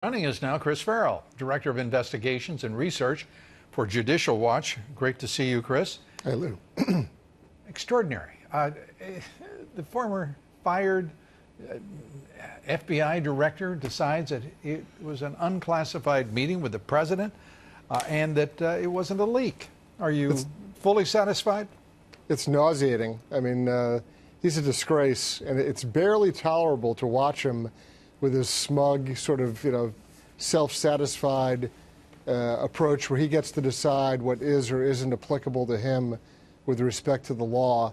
Joining us now, Chris Farrell, Director of Investigations and Research for Judicial Watch. Great to see you, Chris. Hey, Lou. Extraordinary. The former fired FBI director decides that it was an unclassified meeting with the president and that it wasn't a leak. Are you fully satisfied? It's nauseating. I mean, he's a disgrace, and it's barely tolerable to watch him with his smug, sort of, self-satisfied approach where he gets to decide what is or isn't applicable to him with respect to the law.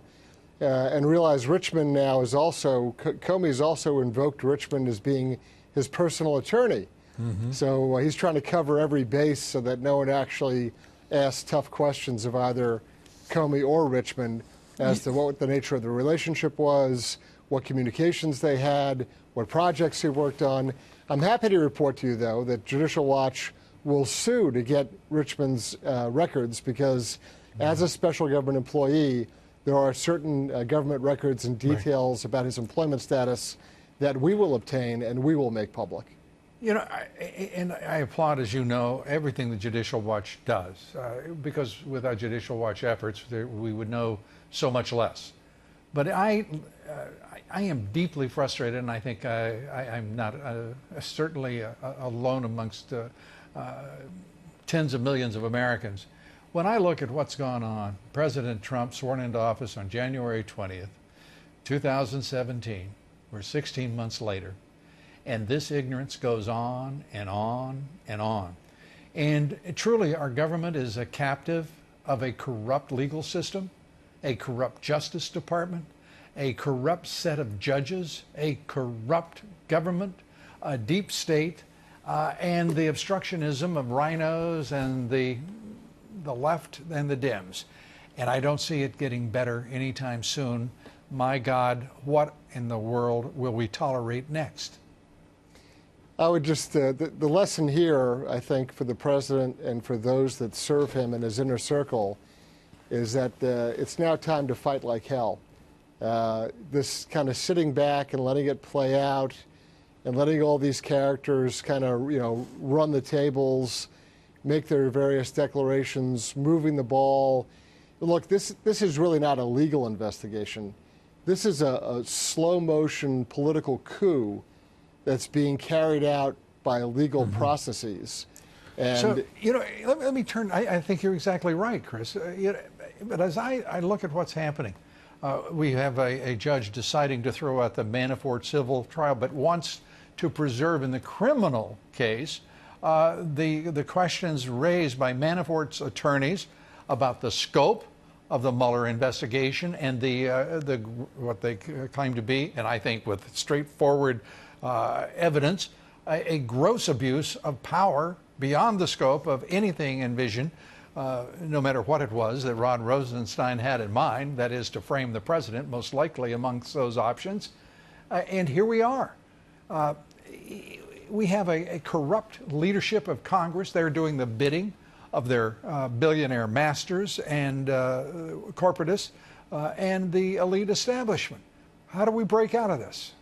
And realize Richmond now is also, Comey's also invoked Richmond as being his personal attorney. Mm-hmm. So he's trying to cover every base so that no one actually asks tough questions of either Comey or Richmond as to what the nature of the relationship was, what communications they had, what projects he worked on. I'm happy to report to you, though, that Judicial Watch will sue to get Richmond's records because as a special government employee, there are certain government records and details about his employment status that we will obtain and we will make public. You know, I applaud, as you know, everything the Judicial Watch does, because without Judicial Watch efforts, we would know so much less. But I am deeply frustrated, and I think I'm not certainly alone amongst tens of millions of Americans. When I look at what's gone on, President Trump sworn into office on January 20th, 2017, we're 16 months later, and this ignorance goes on and on and on. And truly, our government is a captive of a corrupt legal system, a corrupt Justice Department, a corrupt set of judges, a corrupt government, a deep state, and the obstructionism of rhinos and the left and the Dems. And I don't see it getting better anytime soon. My God, what in the world will we tolerate next? I would just, the lesson here, I think, for the president and for those that serve him in his inner circle is that it's now time to fight like hell. This kind of sitting back and letting it play out and letting all these characters kind of, run the tables, make their various declarations, moving the ball. Look, this is really not a legal investigation. This is a slow-motion political coup that's being carried out by legal processes. And so, let me turn, I think you're exactly right, Chris. But as I look at what's happening, we have a judge deciding to throw out the Manafort civil trial, but wants to preserve in the criminal case the questions raised by Manafort's attorneys about the scope of the Mueller investigation and what they claim to be, and I think with straightforward evidence, a gross abuse of power beyond the scope of anything envisioned, no matter what it was that Rod Rosenstein had in mind, that is to frame the president, most likely amongst those options. And here we are. We have a corrupt leadership of Congress. They're doing the bidding of their billionaire masters and corporatists and the elite establishment. How do we break out of this?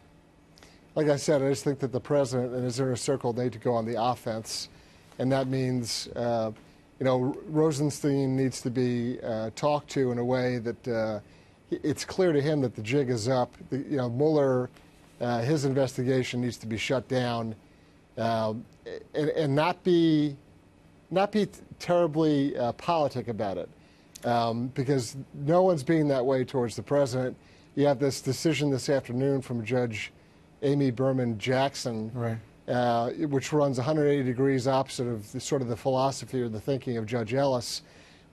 Like I said, I just think that the president and his inner circle need to go on the offense, and that means, Rosenstein needs to be talked to in a way that it's clear to him that the jig is up. Mueller, his investigation needs to be shut down, and not be terribly politic about it, because no one's being that way towards the president. You have this decision this afternoon from Judge Amy Berman Jackson, which runs 180 degrees opposite of the philosophy or the thinking of Judge Ellis.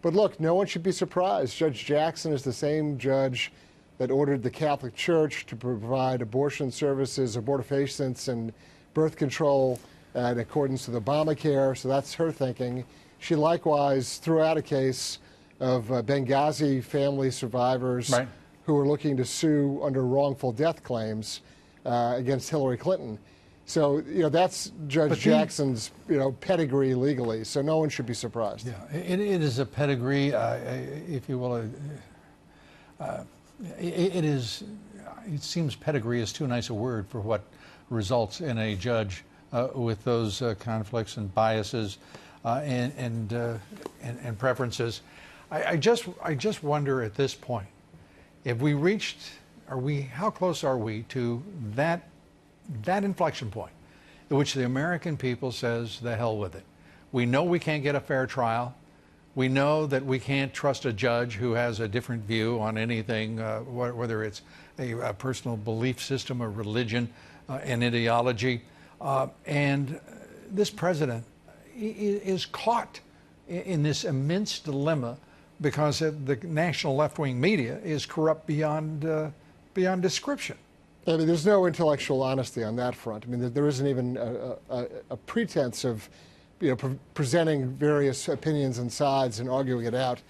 But look, no one should be surprised. Judge Jackson is the same judge that ordered the Catholic Church to provide abortion services, abortifacients, and birth control in accordance with Obamacare. So that's her thinking. She likewise threw out a case of Benghazi family survivors who are looking to sue under wrongful death claims against Hillary Clinton. So, that's Judge Jackson's, pedigree legally. So no one should be surprised. Yeah, it is a pedigree, if you will. It seems pedigree is too nice a word for what results in a judge with those conflicts and biases and preferences. I just wonder at this point, if we reached, how close are we to that inflection point in which the American people says, the hell with it. We know we can't get a fair trial. We know that we can't trust a judge who has a different view on anything, whether it's a personal belief system or religion, an ideology. And this president is caught in this immense dilemma because the national left-wing media is corrupt beyond description. I mean, there's no intellectual honesty on that front. I mean, there isn't even a pretense of, presenting various opinions and sides and arguing it out.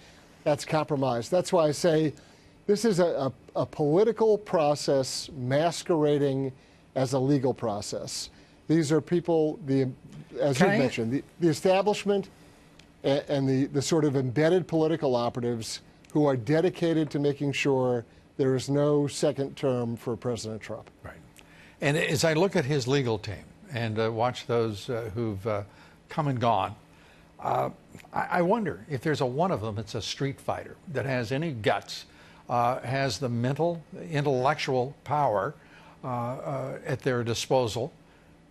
That's compromise. That's why I say this is a political process masquerading as a legal process. These are people, as you mentioned, the establishment and the sort of embedded political operatives who are dedicated to making sure there is no second term for President Trump. Right. And as I look at his legal team and watch those who've come and gone, I wonder if there's one of them that's a street fighter that has any guts, has the intellectual power at their disposal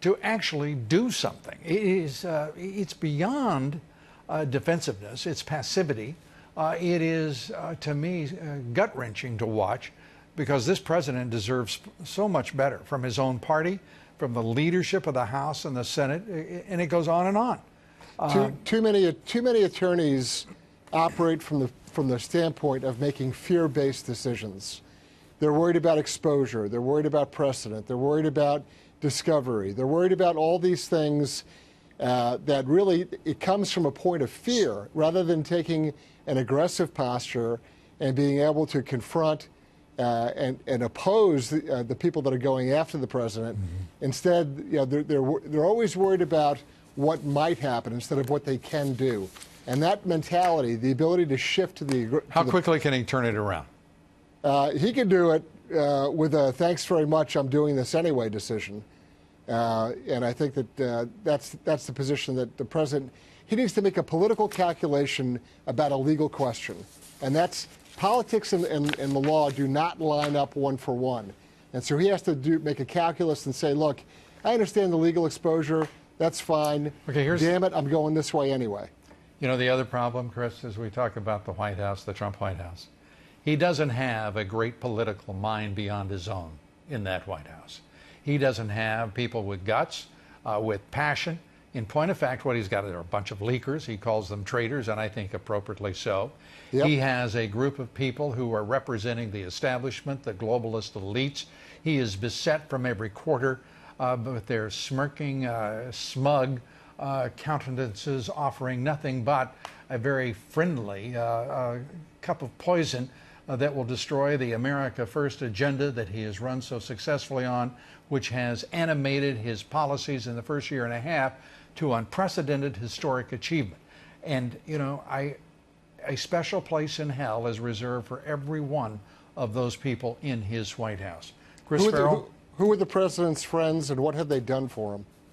to actually do something. It's beyond defensiveness, it's passivity. It is, to me, gut-wrenching to watch, because this president deserves so much better from his own party, from the leadership of the House and the Senate, and it goes on and on. Too many attorneys operate from the standpoint of making fear-based decisions. They're worried about exposure. They're worried about precedent. They're worried about discovery. They're worried about all these things that really, it comes from a point of fear rather than taking an aggressive posture and being able to confront and oppose the people that are going after the president. Mm-hmm. Instead, they're always worried about what might happen instead of what they can do. And that mentality, the ability to shift to the... How quickly can he turn it around? He can do it with a thanks very much, I'm doing this anyway decision. And I think that that's the position that the president, he needs to make a political calculation about a legal question. And that's, politics and the law do not line up one for one. And so he has to make a calculus and say, look, I understand the legal exposure, that's fine. Okay, damn it, I'm going this way anyway. You know, the other problem, Chris, as we talk about the White House, the Trump White House, he doesn't have a great political mind beyond his own in that White House. He doesn't have people with guts, with passion. In point of fact, what he's got are a bunch of leakers. He calls them traitors, and I think appropriately so. Yep. He has a group of people who are representing the establishment, the globalist elites. He is beset from every quarter with their smirking, smug countenances, offering nothing but a very friendly cup of poison that will destroy the America First agenda that he has run so successfully on, which has animated his policies in the first year and a half to unprecedented historic achievement. And, you know, a special place in hell is reserved for every one of those people in his White House. Chris Farrell? Who were the president's friends and what have they done for him?